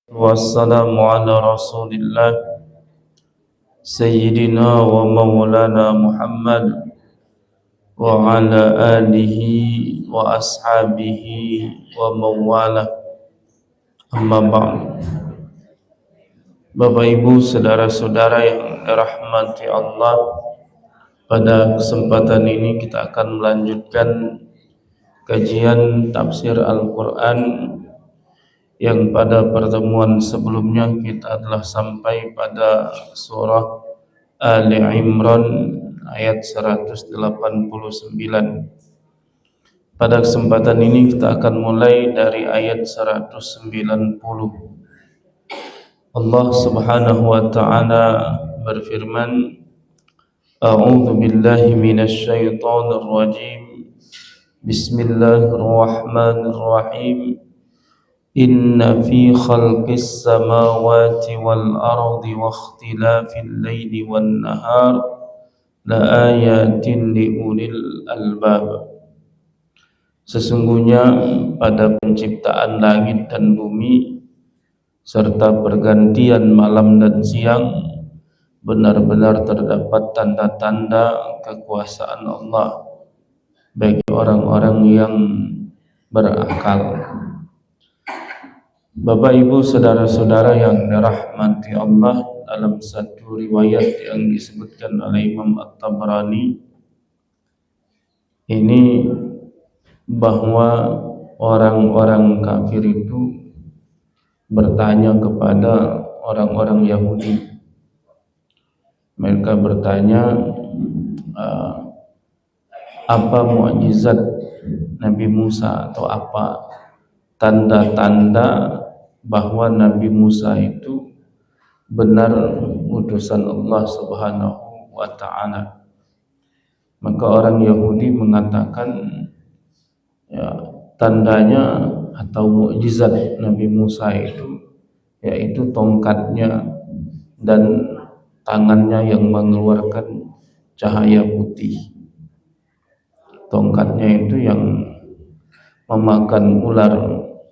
Wassalamu ala rasulillah Sayyidina wa maulana Muhammad wa ala alihi wa ashabihi wa mawala. Amma ba'd. Bapak Ibu saudara-saudara yang dirahmati Allah, pada kesempatan ini kita akan melanjutkan kajian tafsir Al-Quran yang pada pertemuan sebelumnya kita telah sampai pada surah Ali Imran ayat 189. Pada kesempatan ini kita akan mulai dari ayat 190. Allah Subhanahu wa taala berfirman, A'udzu billahi minasy syaithanir rajim. Bismillahirrahmanirrahim. Inna fi khalqis samawati wal ardi wa ikhtilafil laili wan nahar la ayatin li ulil albab. Sesungguhnya pada penciptaan langit dan bumi serta pergantian malam dan siang benar-benar terdapat tanda-tanda kekuasaan Allah bagi orang-orang yang berakal. Bapak Ibu saudara-saudara yang dirahmati Allah, dalam satu riwayat yang disebutkan oleh Imam At-Tabrani ini bahwa orang-orang kafir itu bertanya kepada orang-orang Yahudi. Mereka bertanya, apa mukjizat Nabi Musa atau apa tanda-tanda bahwa Nabi Musa itu benar utusan Allah Subhanahu wa ta'ala. Maka orang Yahudi mengatakan, ya, tandanya atau mukjizat Nabi Musa itu yaitu tongkatnya dan tangannya yang mengeluarkan cahaya putih. Tongkatnya itu yang memakan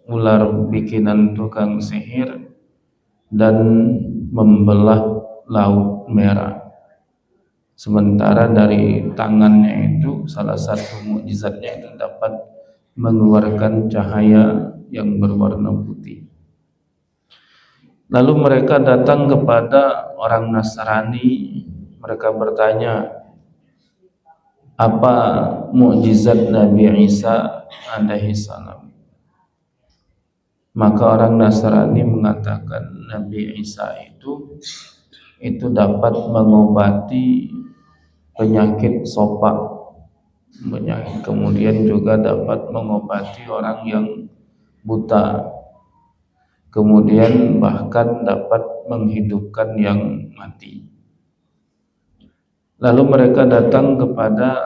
ular bikinan tukang sihir dan membelah laut merah. Sementara dari tangannya itu salah satu mukjizatnya itu dapat mengeluarkan cahaya yang berwarna putih. Lalu mereka datang kepada orang Nasrani. Mereka bertanya, apa mukjizat Nabi Isa alaihi salam? Maka orang Nasrani mengatakan Nabi Isa itu dapat mengobati penyakit sopak, kemudian juga dapat mengobati orang yang buta, kemudian bahkan dapat menghidupkan yang mati. Lalu mereka datang kepada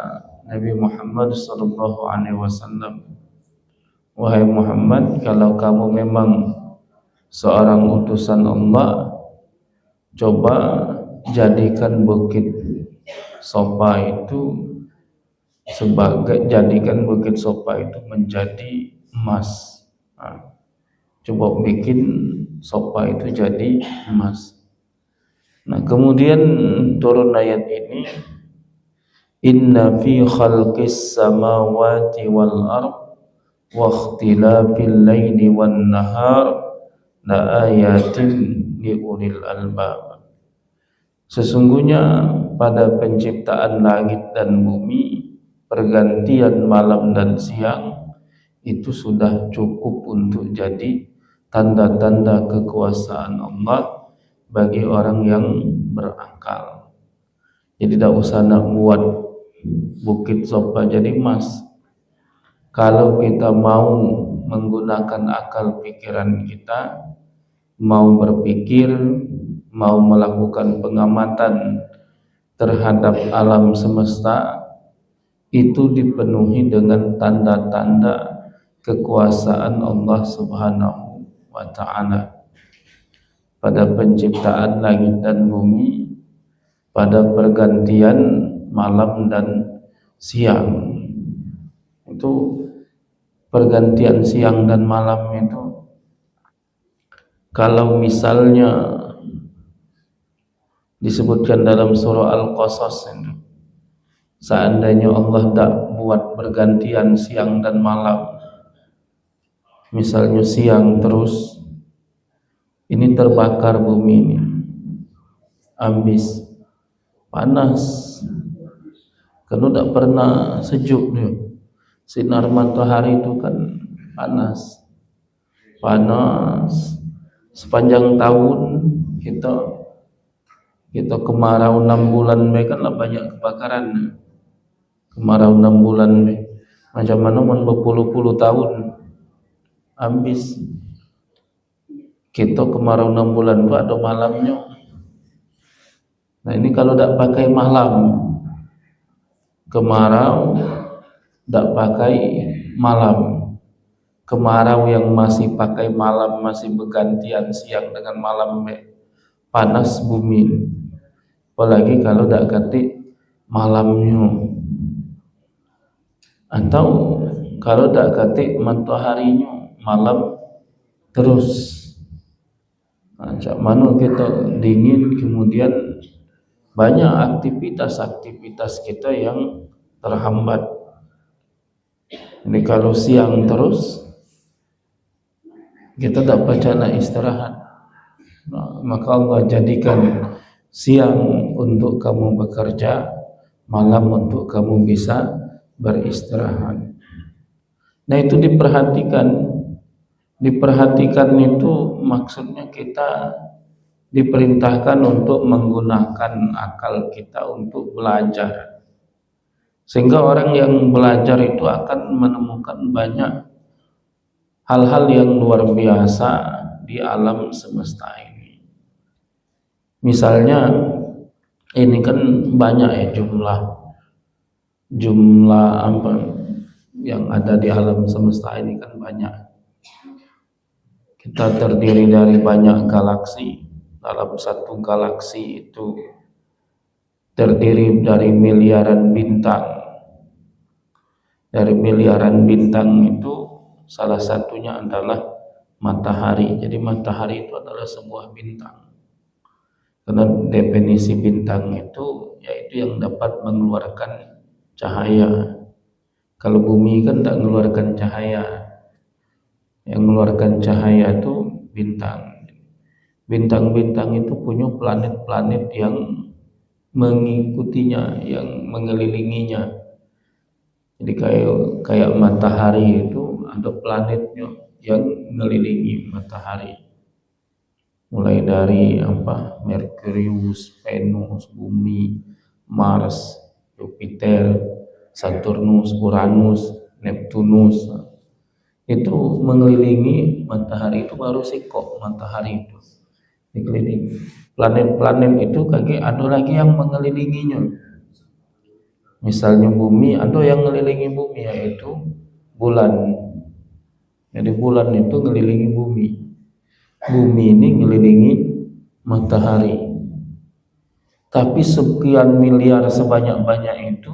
Nabi Muhammad SAW. Wahai Muhammad, kalau kamu memang seorang utusan Allah, coba jadikan bukit Sofa itu menjadi emas. Nah, coba bikin Sofa itu jadi emas. Nah, kemudian turun ayat ini, Inna fi khalqis samawati wal ard wa ikhtilafil laili wan nahar la ayatin li ulil albab. Sesungguhnya pada penciptaan langit dan bumi, pergantian malam dan siang itu sudah cukup untuk jadi tanda-tanda kekuasaan Allah bagi orang yang berakal. Jadi tidak usah nak buat bukit Sofa jadi emas. Kalau kita mau menggunakan akal pikiran kita, mau berpikir, mau melakukan pengamatan terhadap alam semesta, itu dipenuhi dengan tanda-tanda kekuasaan Allah Subhanahu wa ta'ala pada penciptaan langit dan bumi, pada pergantian malam dan siang. Itu pergantian siang dan malam itu Kalau misalnya disebutkan dalam surah Al-Qasas itu, seandainya Allah tak buat bergantian siang dan malam, misalnya siang terus, ini terbakar bumi ini, habis, panas, karena tak pernah sejuk dia. Sinar matahari itu kan panas, sepanjang tahun kita kemarau 6 bulan kan lah banyak kebakaran. Kemarau 6 bulan macam mana berpuluh-puluh tahun habis. Kita kemarau 6 bulan itu ada malamnya. Nah ini kalau tak pakai malam, kemarau tak pakai malam, kemarau yang masih pakai malam, masih bergantian siang dengan malam, panas bumi. Apalagi kalau tak ganti malamnya, atau kalau tak ganti mataharinya malam terus. Macam mana kita dingin, kemudian banyak aktivitas kita yang terhambat. Ini kalau siang terus, kita tak baca nak istirahat. Maka Allah jadikan siang untuk kamu bekerja, malam untuk kamu bisa beristirahat. Nah itu diperhatikan itu maksudnya kita diperintahkan untuk menggunakan akal kita untuk belajar, sehingga orang yang belajar itu akan menemukan banyak hal-hal yang luar biasa di alam semesta ini. Misalnya ini kan banyak ya jumlah apa yang ada di alam semesta ini kan banyak. Kita terdiri dari banyak galaksi. Dalam satu galaksi itu terdiri dari miliaran bintang. Dari miliaran bintang itu salah satunya adalah matahari. Jadi matahari itu adalah sebuah bintang. Karena definisi bintang itu yaitu yang dapat mengeluarkan cahaya. Kalau bumi kan tak mengeluarkan cahaya. Yang mengeluarkan cahaya itu bintang. Bintang-bintang itu punya planet-planet yang mengikutinya, yang mengelilinginya. Jadi kayak matahari itu ada planetnya yang mengelilingi matahari. Mulai dari Merkurius, Venus, Bumi, Mars, Jupiter, Saturnus, Uranus, Neptunus. Itu mengelilingi matahari. Itu baru sekok matahari itu dikelilingi. Planet-planet itu ada lagi yang mengelilinginya. Misalnya bumi, ada yang mengelilingi bumi yaitu bulan. Jadi bulan itu mengelilingi bumi. Bumi ini mengelilingi matahari. Tapi sekian miliar sebanyak-banyak itu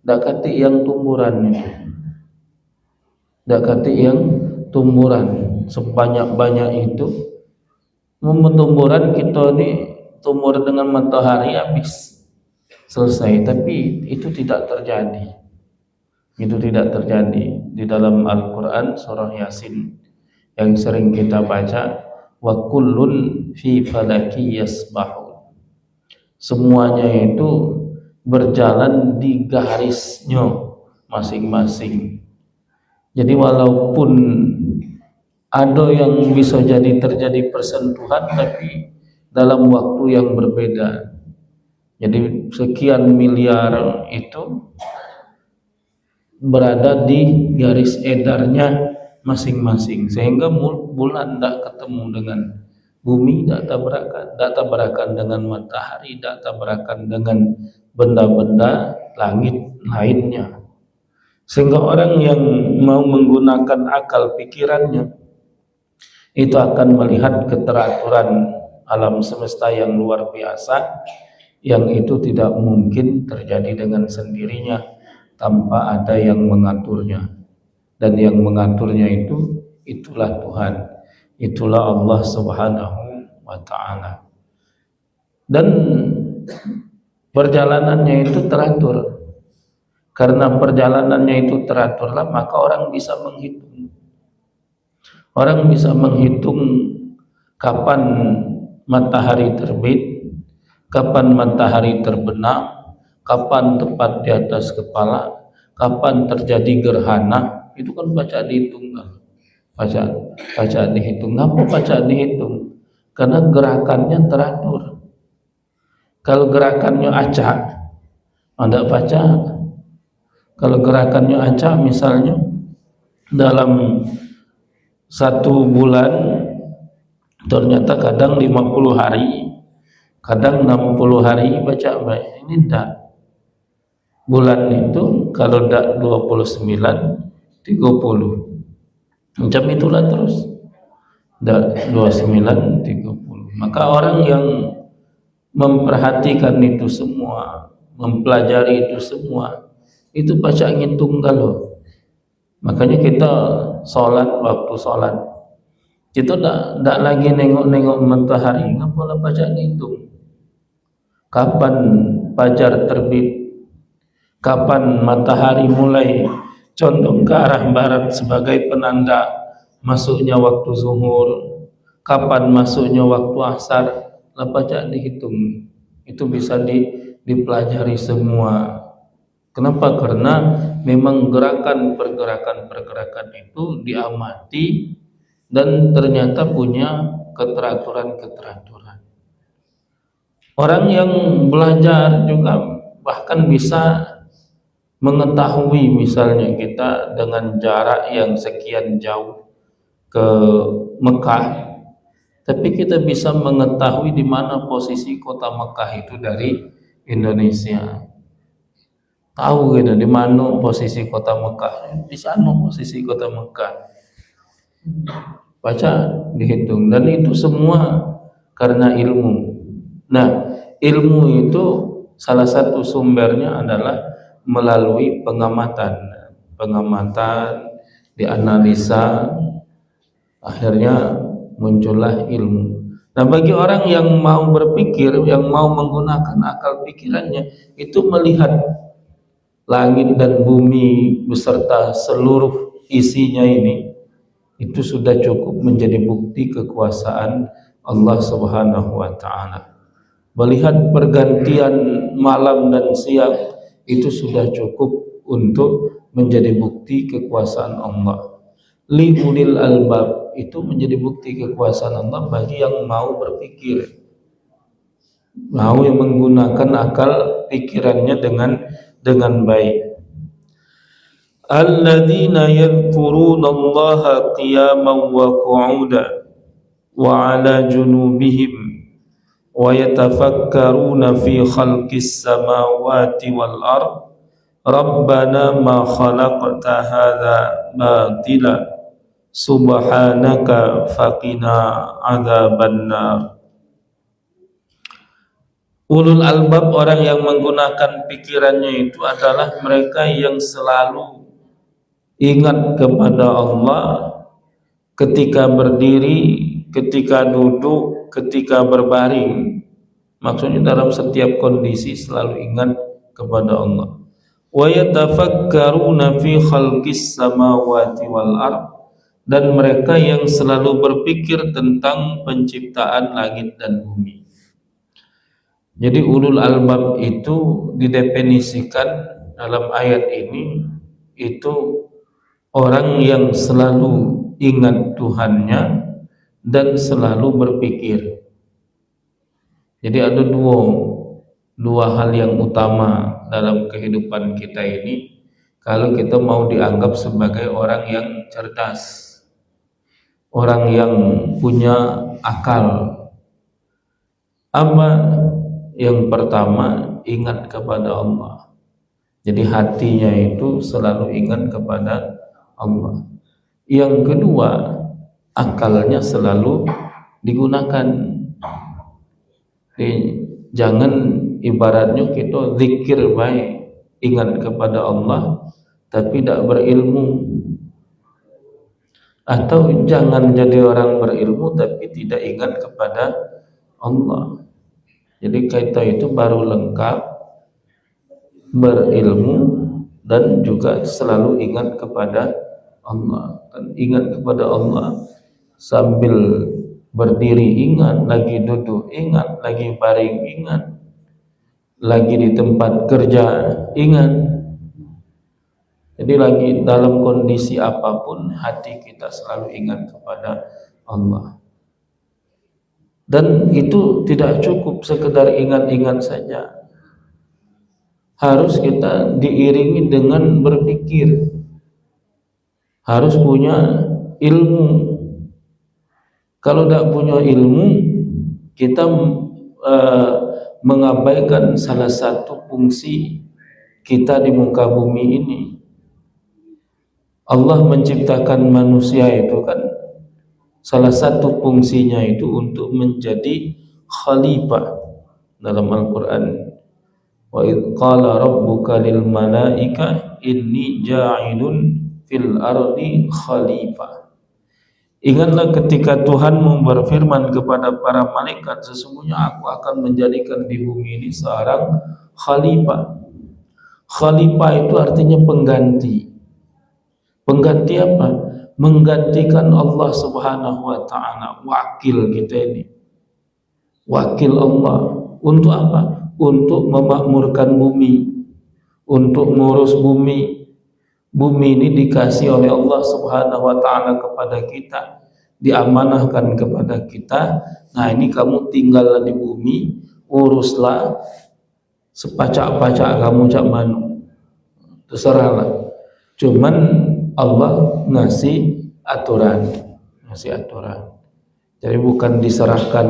dak kati yang tumburan itu. Dak kati yang tumburan sebanyak-banyak itu. Tumburan kita ini tumbuh dengan matahari habis selesai, tapi itu tidak terjadi. Itu tidak terjadi. Di dalam Al-Quran surah Yasin yang sering kita baca, wa kullun fi falaki yasbahun. Semuanya itu berjalan di garisnya masing-masing. Jadi walaupun ada yang bisa terjadi persentuhan, tapi dalam waktu yang berbeda. Jadi sekian miliar itu berada di garis edarnya masing-masing, sehingga bulan tidak ketemu dengan bumi, tidak tabrakan dengan matahari, tidak tabrakan dengan benda-benda langit lainnya. Sehingga orang yang mau menggunakan akal pikirannya itu akan melihat keteraturan alam semesta yang luar biasa, yang itu tidak mungkin terjadi dengan sendirinya tanpa ada yang mengaturnya. Dan yang mengaturnya itulah Tuhan. itulah Allah Subhanahu wa ta'ala. Dan perjalanannya itu teratur. Karena perjalanannya itu teraturlah, maka orang bisa menghitung. Orang bisa menghitung kapan matahari terbit, kapan matahari terbenam, kapan tepat di atas kepala, kapan terjadi gerhana. Itu kan baca dihitung kan? Baca dihitung. Ngapa baca dihitung? Karena gerakannya teratur. Kalau gerakannya acak, tidak baca. Kalau gerakannya acak, misalnya dalam 1 bulan ternyata kadang 50 hari, kadang 60 hari baca baik. Ini tidak. Bulan itu kalau tidak 29, 30. Macam itulah terus. Tidak 29, 30. Maka orang yang memperhatikan itu semua, mempelajari itu semua, itu baca ngitung kalau. Makanya kita sholat, waktu sholat kita tidak lagi nengok-nengok matahari, ngapalah baca ngitung kapan fajar terbit, kapan matahari mulai condong ke arah barat sebagai penanda masuknya waktu zuhur, kapan masuknya waktu asar, lah baca dihitung. Itu bisa dipelajari semua. Kenapa? Karena memang pergerakan itu diamati dan ternyata punya keteraturan. Orang yang belajar juga bahkan bisa mengetahui, misalnya kita dengan jarak yang sekian jauh ke Mekah, tapi kita bisa mengetahui di mana posisi kota Mekah itu dari Indonesia. Tahu gitu di mana posisi kota Mekah, di sana posisi kota Mekah. Baca dihitung, dan itu semua karena ilmu. Nah, ilmu itu salah satu sumbernya adalah melalui pengamatan, dianalisa, akhirnya muncullah ilmu. Nah, bagi orang yang mau berpikir, yang mau menggunakan akal pikirannya, itu melihat langit dan bumi beserta seluruh isinya ini, itu sudah cukup menjadi bukti kekuasaan Allah Subhanahu wa ta'ala. Melihat pergantian malam dan siang, itu sudah cukup untuk menjadi bukti kekuasaan Allah. Li ulil albab, itu menjadi bukti kekuasaan Allah bagi yang mau berpikir, mau yang menggunakan akal pikirannya dengan baik. Alladzina yadhkuruna Allaha qiyaman wa qu'udan wa 'ala junubihim wa yatafakkaruna fi khalqis samawati wal ard rabbana ma khalaqta hadza batila subhanaka faqina 'adzabannar. Ulul albab, orang yang menggunakan pikirannya itu adalah mereka yang selalu ingat kepada Allah ketika berdiri, ketika duduk, ketika berbaring. Maksudnya dalam setiap kondisi selalu ingat kepada Allah. Wa yatafakkaruna fi khalqis samawati wal ard, dan mereka yang selalu berpikir tentang penciptaan langit dan bumi. Jadi ulul albab itu didefinisikan dalam ayat ini, itu orang yang selalu ingat Tuhannya dan selalu berpikir. Jadi ada dua hal yang utama dalam kehidupan kita ini kalau kita mau dianggap sebagai orang yang cerdas, orang yang punya akal. Apa? Yang pertama, ingat kepada Allah. Jadi hatinya itu selalu ingat kepada Allah. Yang kedua, akalnya selalu digunakan. Jadi, jangan ibaratnya kita zikir baik, ingat kepada Allah tapi tidak berilmu. Atau jangan jadi orang berilmu tapi tidak ingat kepada Allah. Jadi kita itu baru lengkap berilmu dan juga selalu ingat kepada Allah. Dan ingat kepada Allah sambil berdiri ingat, lagi duduk ingat, lagi baring ingat, lagi di tempat kerja ingat. Jadi lagi dalam kondisi apapun hati kita selalu ingat kepada Allah. Dan itu tidak cukup sekedar ingat-ingat saja. Harus kita diiringi dengan berpikir. Harus punya ilmu. Kalau tidak punya ilmu, kita mengabaikan salah satu fungsi kita di muka bumi ini. Allah menciptakan manusia itu kan salah satu fungsinya itu untuk menjadi khalifah. Dalam Al-Quran, wa idh qala rabbuka lil malaika inni ja'ilun fil ardi khalifah. Ingatlah ketika Tuhanmu berfirman kepada para malaikat, sesungguhnya aku akan menjadikan di bumi ini seorang khalifah. Khalifah itu artinya pengganti. Pengganti apa? Menggantikan Allah Subhanahu wa ta'ala, wakil kita ini. Wakil Allah. Untuk apa? Untuk memakmurkan bumi, untuk ngurus bumi. Bumi ini dikasih oleh Allah Subhanahu wa ta'ala kepada kita, diamanahkan kepada kita. Nah, ini kamu tinggal di bumi, uruslah sepacak-pacak kamu cak manu, terserahlah. Cuman Allah ngasih aturan. Jadi bukan diserahkan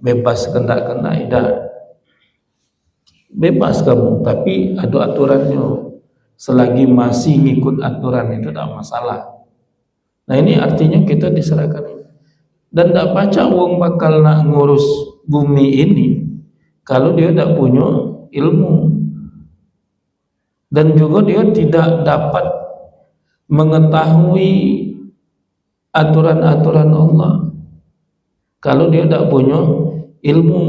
bebas kendak-kendak, tidak. Bebas kamu, tapi ada aturannya. Selagi masih ngikut aturan itu tidak masalah. Nah, ini artinya kita diserahkan ini. Dan tidak pacak wong bakal nak ngurus bumi ini kalau dia tidak punya ilmu. Dan juga dia tidak dapat mengetahui aturan-aturan Allah kalau dia tidak punya ilmu,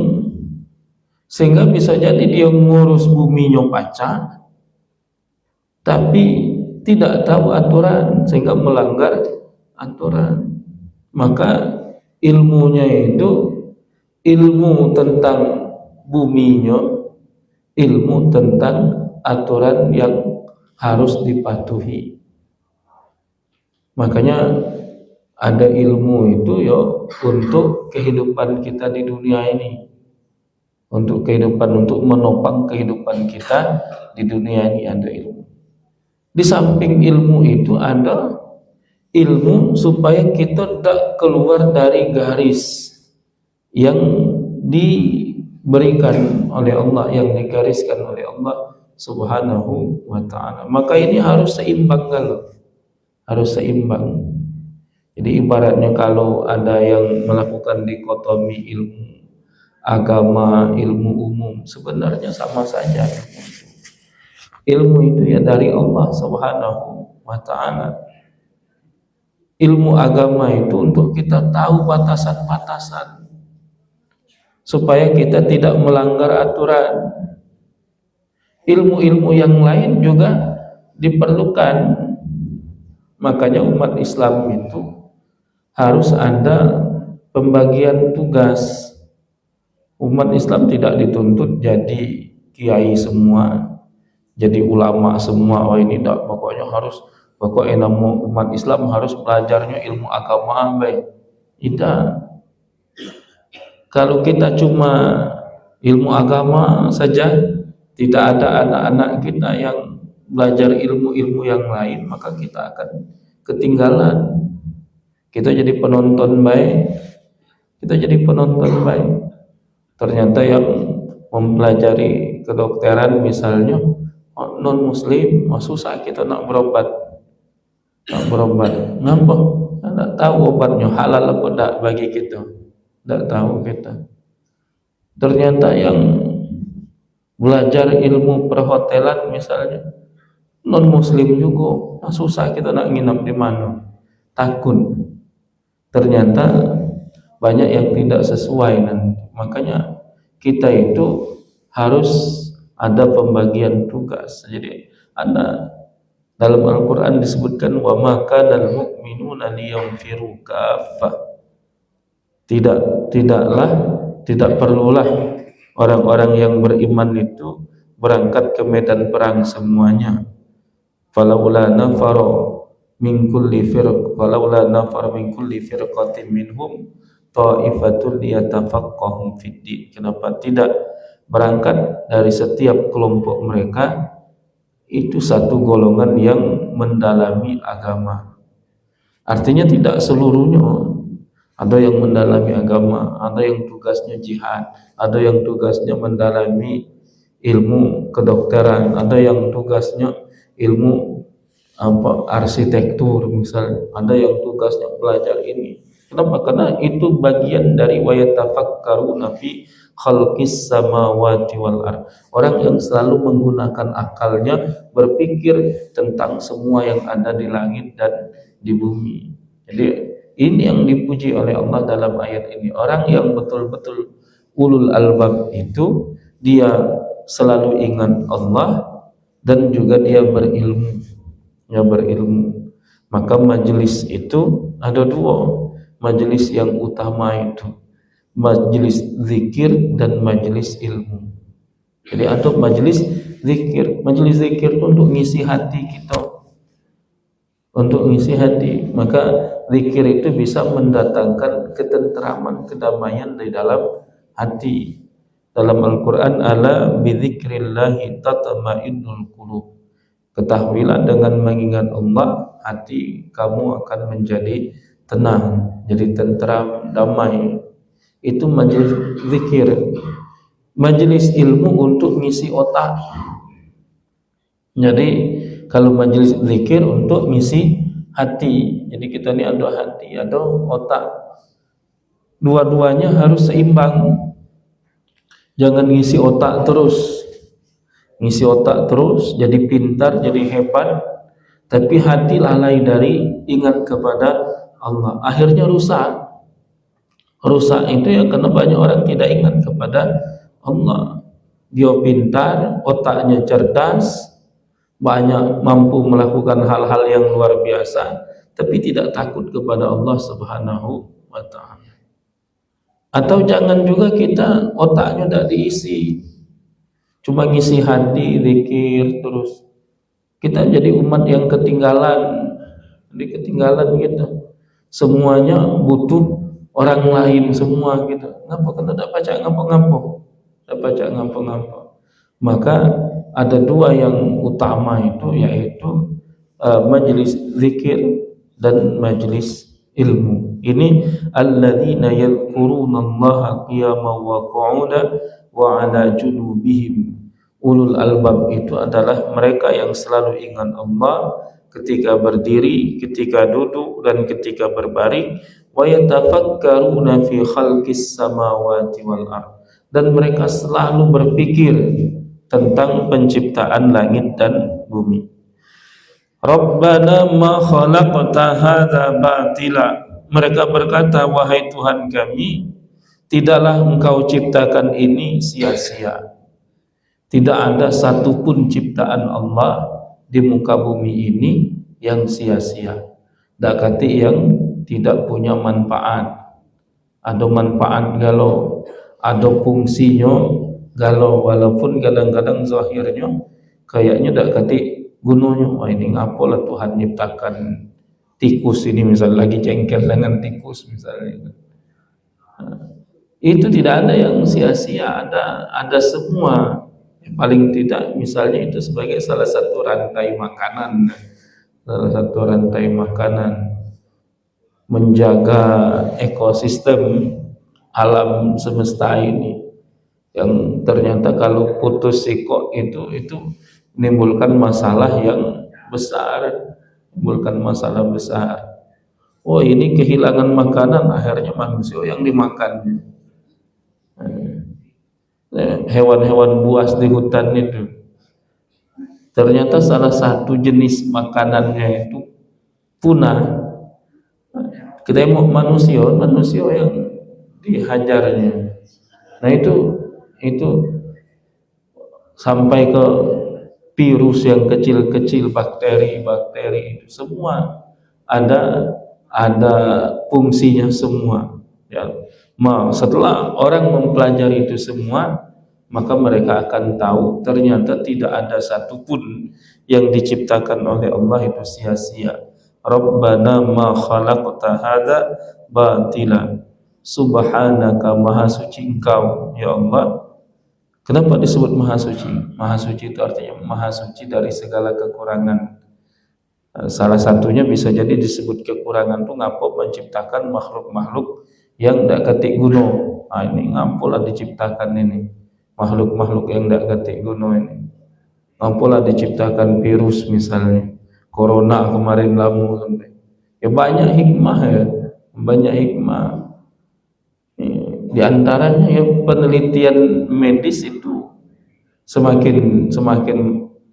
sehingga bisa jadi dia ngurus buminya pacak tapi tidak tahu aturan sehingga melanggar aturan. Maka ilmunya itu ilmu tentang buminya, ilmu tentang aturan yang harus dipatuhi. Makanya ada ilmu itu ya untuk kehidupan kita di dunia ini, untuk kehidupan, untuk menopang kehidupan kita di dunia ini ada ilmu. Di samping ilmu itu ada ilmu supaya kita tidak keluar dari garis yang diberikan oleh Allah, yang digariskan oleh Allah Subhanahu wa ta'ala. Maka ini harus seimbang kalau. Harus seimbang. Jadi ibaratnya kalau ada yang melakukan dikotomi ilmu agama, ilmu umum, sebenarnya sama saja. Ilmu itu ya dari Allah Subhanahu wa ta'ala. Ilmu agama itu untuk kita tahu batasan-batasan supaya kita tidak melanggar aturan. Ilmu-ilmu yang lain juga diperlukan. Makanya umat Islam itu harus ada pembagian tugas. Umat Islam tidak dituntut jadi kiai semua, jadi ulama semua. Oh ini tak, pokoknya umat Islam harus belajarnya ilmu agama baik. Tidak. Kalau kita cuma ilmu agama saja, tidak ada anak-anak kita yang belajar ilmu-ilmu yang lain, maka kita akan ketinggalan. Kita jadi penonton baik. Ternyata yang mempelajari kedokteran misalnya non muslim, susah kita nak berobat. Ngapa? Tidak tahu obatnya halal apa tidak bagi kita. Tidak tahu kita. Ternyata yang belajar ilmu perhotelan misalnya non muslim juga, susah kita nak nginap di mana. takut. Ternyata banyak yang tidak sesuai, dan makanya kita itu harus ada pembagian tugas. Jadi ada dalam Al-Quran disebutkan wa maka dal mu'minuna liyamfiru kaffah. Tidak perlulah orang-orang yang beriman itu berangkat ke medan perang semuanya. Falaula nafara min kulli firqatin minhum ta'ifatul liyatafaqahu fid din. Kenapa tidak berangkat dari setiap kelompok mereka itu satu golongan yang mendalami agama? Artinya tidak seluruhnya. Ada yang mendalami agama, ada yang tugasnya jihad, ada yang tugasnya mendalami ilmu kedokteran, ada yang tugasnya ilmu arsitektur misalnya, ada yang tugasnya belajar ini. Kenapa? Karena itu bagian dari wa yatafakkaruna fi khalqis samawati wal ard. Orang yang selalu menggunakan akalnya berpikir tentang semua yang ada di langit dan di bumi. Jadi ini yang dipuji oleh Allah dalam ayat ini. Orang yang betul-betul ulul albab itu dia selalu ingat Allah dan juga dia berilmu. Maka majelis itu ada dua. Majelis yang utama itu majelis zikir dan majelis ilmu. Jadi ada majelis zikir. Majelis zikir itu untuk ngisi hati kita. Untuk ngisi hati, maka zikir itu bisa mendatangkan ketenteraman, kedamaian di dalam hati. Dalam Al-Quran, ala bidzikrillahi tatma'innul qulub. Ketahuilah dengan mengingat Allah, hati kamu akan menjadi tenang, jadi tenteram, damai. Itu majelis zikir. Majelis ilmu untuk ngisi otak. Jadi kalau majelis zikir untuk ngisi hati. Jadi kita ini ada hati, ada otak. Dua-duanya harus seimbang. Jangan ngisi otak terus. Ngisi otak terus, jadi pintar, jadi hebat, tapi hati lalai dari ingat kepada Allah. Akhirnya rusak. Rusak itu ya karena banyak orang tidak ingat kepada Allah. Dia pintar, otaknya cerdas, banyak mampu melakukan hal-hal yang luar biasa, tapi tidak takut kepada Allah Subhanahu wa ta'ala. Atau jangan juga kita otaknya tidak diisi, cuma ngisi hati, zikir terus. Kita jadi umat yang ketinggalan. Jadi ketinggalan kita. Semuanya butuh orang lain semua kita. Ngapa kena tak baca ngapa-ngapa? Tak baca ngapa-ngapa. Maka ada dua yang utama itu, yaitu majelis zikir dan majelis ilmu. Ini alladzina yadhkurunallaha qiyaman wa qu'udan wa 'ala junubihim. Ulul albab itu adalah mereka yang selalu ingat Allah ketika berdiri, ketika duduk, dan ketika berbaring. Wa yatafakkaruna fi khalqis samawati wal ard. Dan mereka selalu berpikir tentang penciptaan langit dan bumi. Rabbana ma khalaqta hadza batila. Mereka berkata, wahai Tuhan kami, tidaklah engkau ciptakan ini sia-sia. Tidak ada satupun ciptaan Allah di muka bumi ini yang sia-sia. Dakati yang tidak punya manfaat. Ada manfaat galau, ada fungsinya galau, walaupun kadang-kadang zahirnya kayaknya dak kati gunanya. Wah, ini ngapalah Tuhan nyiptakan tikus ini misalnya, lagi jengkel dengan tikus misalnya. Itu tidak ada yang sia-sia, ada semua. Paling tidak misalnya itu sebagai salah satu rantai makanan, menjaga ekosistem alam semesta ini, yang ternyata kalau putus sikok itu menimbulkan masalah yang besar, Oh, ini kehilangan makanan, akhirnya manusia yang dimakan. Hewan-hewan buas di hutan itu, ternyata salah satu jenis makanannya itu punah. Kita mau manusia yang dihajarnya. Nah itu sampai ke virus yang kecil-kecil, bakteri semua ada fungsinya semua. Ya. Setelah orang mempelajari itu semua, maka mereka akan tahu ternyata tidak ada satupun yang diciptakan oleh Allah itu sia-sia. Rabbana ma khalaqta hadza batila. Subhanaka, maha suci Engkau ya Allah. Kenapa disebut maha suci? Maha suci itu artinya maha suci dari segala kekurangan. Salah satunya bisa jadi disebut kekurangan itu ngapok menciptakan makhluk-makhluk yang tidak ketik guno. Nah, ini ngampulah diciptakan ini makhluk-makhluk yang tidak ketik guno ini. Ngampulah diciptakan virus misalnya, corona kemarin lamu sampai. Ya banyak hikmah ya, banyak hikmah. Di antaranya ya penelitian medis itu semakin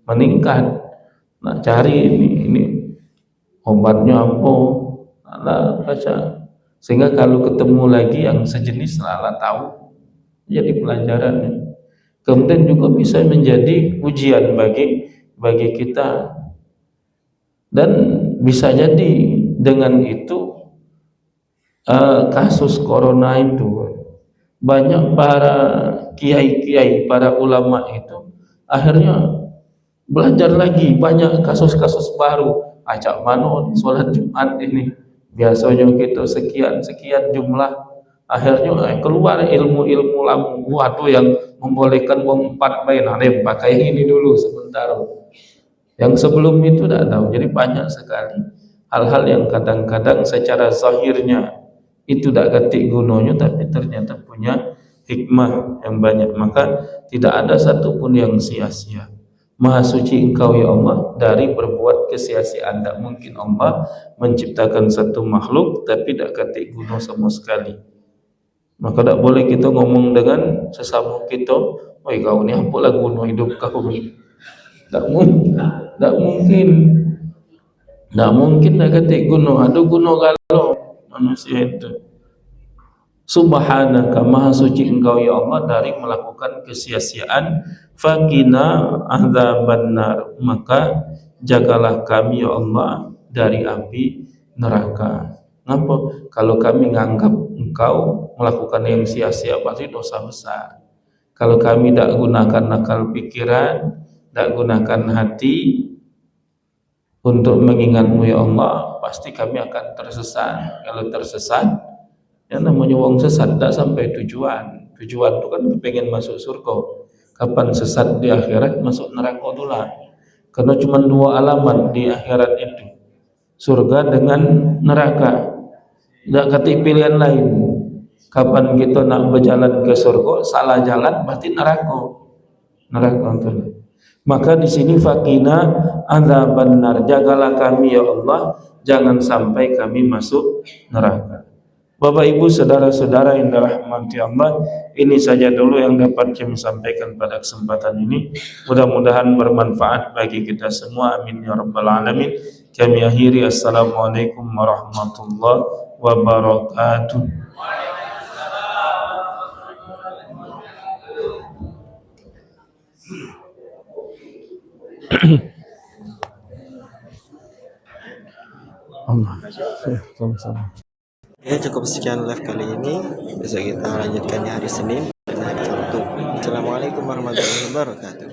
meningkat. Nah, cari ini obatnya apa, lah baca. Sehingga kalau ketemu lagi yang sejenis lah tahu, jadi pelajaran. Kemudian juga bisa menjadi ujian bagi kita, dan bisa jadi dengan itu kasus corona itu banyak para kiai-kiai, para ulama itu akhirnya belajar lagi, banyak kasus-kasus baru. Acak mano sholat Jumat ini biasanya kita sekian jumlah, akhirnya keluar ilmu-ilmu lamu waduh yang membolehkan uang 4 main, pakai ini dulu sebentar. Yang sebelum itu tidak tahu. Jadi banyak sekali hal-hal yang kadang-kadang secara zahirnya itu tidak ketik gunanya, tapi ternyata punya hikmah yang banyak. Maka tidak ada satupun yang sia-sia. Maha suci Engkau ya Allah dari berbuat kesia-siaan. Tidak mungkin Allah menciptakan satu makhluk tapi tidak ketik guna sama sekali. Maka tidak boleh kita ngomong dengan sesama kita, "Woi kau ni apalah guna hidup kau?" Tidak mungkin. Tidak mungkin nak ketik guna. Ada guna kalau manusia itu. Subhanaka, maha suci Engkau ya Allah dari melakukan kesia-siaan. Fakina adzabannar, maka jagalah kami ya Allah dari api neraka. Ngapa? Kalau kami nganggap Engkau melakukan yang sia-sia, pasti dosa besar. Kalau kami tidak gunakan akal pikiran, tidak gunakan hati untuk mengingat-Mu ya Allah, pasti kami akan tersesat. Kalau tersesat, yang namanya wong sesat tidak sampai tujuan. Tujuan itu kan pengen masuk surga. Kapan sesat di akhirat, masuk neraka itulah. Karena cuma 2 alamat di akhirat itu, surga dengan neraka. Tidak ketik pilihan lain. Kapan kita nak berjalan ke surga, salah jalan berarti neraka. Neraka itu. Maka di sini fakina adzabannar, jagalah kami ya Allah, jangan sampai kami masuk neraka. Bapak Ibu saudara-saudara yang dirahmati Allah, ini saja dulu yang dapat kami sampaikan pada kesempatan ini. Mudah-mudahan bermanfaat bagi kita semua. Amin ya rabbal alamin. Kami akhiri, assalamualaikum warahmatullahi wabarakatuh. Allah. Sama-sama. Ya, cukup sekian live kali ini. Besok kita lanjutkan hari Senin dan hari Sabtu. Assalamualaikum warahmatullahi wabarakatuh.